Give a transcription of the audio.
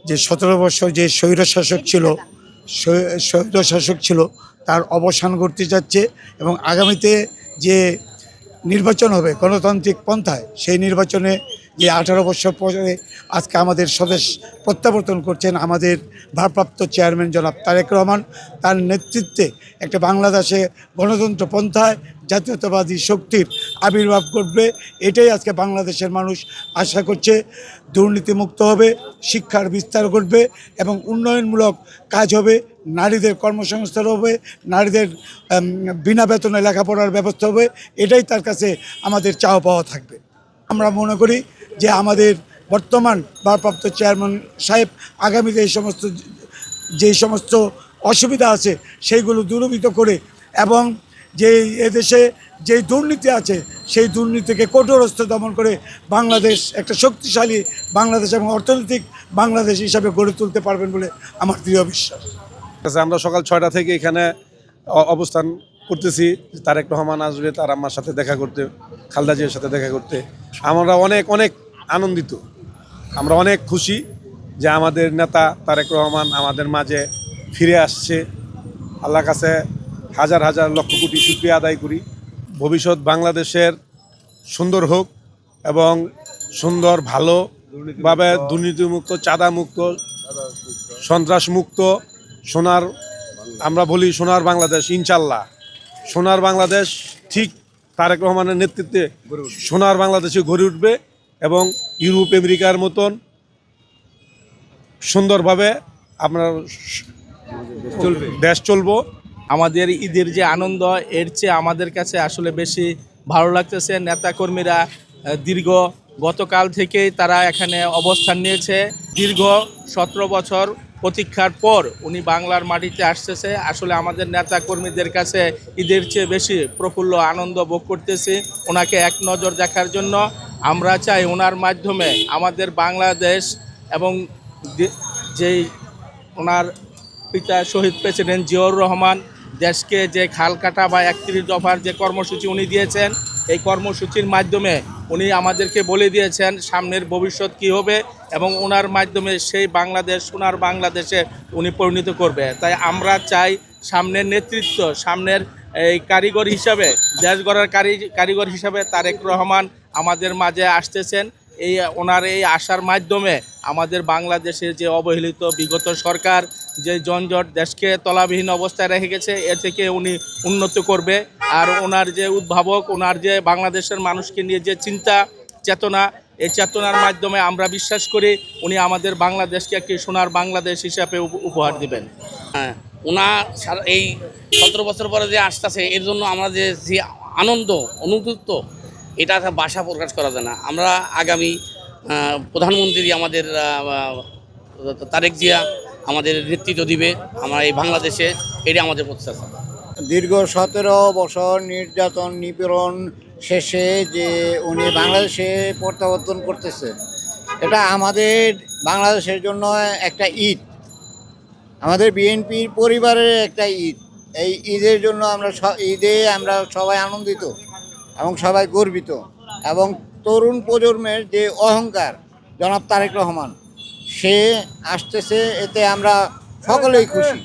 যে 17 বছর যে স্বৈরশাসক ছিল তার অবসান ঘটতে যাচ্ছে এবং আগামীতে যে নির্বাচন হবে গণতান্ত্রিক পন্থায়, সেই নির্বাচনে যে 18 বছর পরে আজকে আমাদের স্বদেশ প্রত্যাবর্তন করছেন আমাদের ভারপ্রাপ্ত চেয়ারম্যান জনাব তারেক রহমান, তার নেতৃত্বে একটা বাংলাদেশে গণতন্ত্র পন্থায় জাতীয়তাবাদী শক্তির আবির্ভাব ঘটবে। এটাই আজকে বাংলাদেশের মানুষ আশা করছে। দুর্নীতিমুক্ত হবে, শিক্ষার বিস্তার ঘটবে এবং উন্নয়নমূলক কাজ হবে, নারীদের কর্মসংস্থান হবে, নারীদের বিনা বেতনে লেখাপড়ার ব্যবস্থা হবে। এটাই তার কাছে আমাদের চাওয়া পাওয়া থাকবে। আমরা মনে করি যে আমাদের বর্তমান ভারপ্রাপ্ত চেয়ারম্যান সাহেব আগামীতে যেই সমস্ত অসুবিধা আছে সেইগুলো দূরীভূত করে এবং যে এদেশে যেই দুর্নীতি আছে সেই দুর্নীতিকে কঠোরস্থ দমন করে বাংলাদেশ একটা শক্তিশালী বাংলাদেশ এবং অর্থনৈতিক বাংলাদেশ হিসাবে গড়ে তুলতে পারবেন বলে আমার দৃঢ় বিশ্বাস। আমরা সকাল 6টা থেকে এখানে অবস্থান করতেছি। তারেক রহমান আসবে তার আম্মার সাথে দেখা করতে, খালেদা জিয়ার সাথে দেখা করতে। আমরা অনেক অনেক আনন্দিত, আমরা অনেক খুশি যে আমাদের নেতা তারেক রহমান আমাদের মাঝে ফিরে আসছে। আল্লাহর কাছে হাজার হাজার লক্ষ কোটি শুকরিয়া আদায় করি। ভবিষ্যৎ বাংলাদেশের সুন্দর হোক এবং সুন্দর ভালোভাবে দুর্নীতিমুক্ত, চাঁদামুক্ত, সন্ত্রাসমুক্ত আমরা বলি সোনার বাংলাদেশ। ইনশাল্লাহ সোনার বাংলাদেশ ঠিক তারেক রহমানের নেতৃত্বে সোনার বাংলাদেশে গড়ে উঠবে এবং ইউরোপ আমেরিকার মতন সুন্দরভাবে আপনার দেশ চলবো। আমাদের ঈদের যে আনন্দ, এর চেয়ে আমাদের কাছে আসলে বেশি ভালো লাগতেছে। নেতাকর্মীরা গতকাল থেকেই তারা এখানে অবস্থান নিয়েছে। দীর্ঘ 17 বছর প্রতীক্ষার পর উনি বাংলার মাটিতে আসতেছে। আসলে আমাদের নেতাকর্মীদের কাছে ঈদের চেয়ে বেশি প্রফুল্ল আনন্দ ভোগ করতেছি ওনাকে এক নজর দেখার জন্য। আমরা চাই ওনার মাধ্যমে আমাদের বাংলাদেশ এবং যেই ওনার পিতা শহীদ প্রেসিডেন্ট জিয়াউর রহমান দেশকে যে খাল কাটা বা 31 দফার যে কর্মসূচি উনি দিয়েছেন, এই কর্মসূচির মাধ্যমে উনি আমাদেরকে বলে দিয়েছেন সামনের ভবিষ্যৎ কী হবে এবং ওনার মাধ্যমে সেই বাংলাদেশ সোনার বাংলাদেশে উনি পরিণত করবে। তাই আমরা চাই সামনের নেতৃত্ব, সামনের এই কারিগর হিসাবে, দেশ গড়ার কারিগর হিসাবে তারেক রহমান আমাদের মাঝে আসতেছেন। ওনার এই আসার মাধ্যমে আমাদের বাংলাদেশের যে অবহেলিত বিগত সরকার যে জঞ্জট দেশকে তলাবিহীন অবস্থায় রেখে গেছে, এ থেকে উনি উন্নত করবে। আর ওনার যে উদ্ভাবক, ওনার যে বাংলাদেশের মানুষকে নিয়ে যে চিন্তা চেতনা, এই চেতনার মাধ্যমে আমরা বিশ্বাস করি উনি আমাদের বাংলাদেশকে একটি সোনার বাংলাদেশ হিসাবে উপহার দিবেন। হ্যাঁ, ওনার এই 17 বছর পরে যে আসতেছে, এর জন্য আমরা যে আনন্দ অনুভূত, এটা ভাষা প্রকাশ করা যায় না। আমরা আগামী প্রধানমন্ত্রী আমাদের তারেক জিয়া আমাদের নেতৃত্ব দিবে আমরা এই বাংলাদেশে, এটি আমাদের প্রত্যাশা। দীর্ঘ 17 বছর নির্যাতন নিপীড়ন শেষে যে উনি বাংলাদেশে প্রত্যাবর্তন করতেছে, এটা আমাদের বাংলাদেশের জন্য একটা ঈদ, আমাদের বিএনপির পরিবারের একটা ঈদ। এই ঈদের জন্য আমরা সবাই আনন্দিত এবং সবাই গর্বিত। এবং তরুণ প্রজন্মের যে অহংকার জনাব তারেক রহমান, সে আসতেছে, এতে আমরা সকলেই খুশি।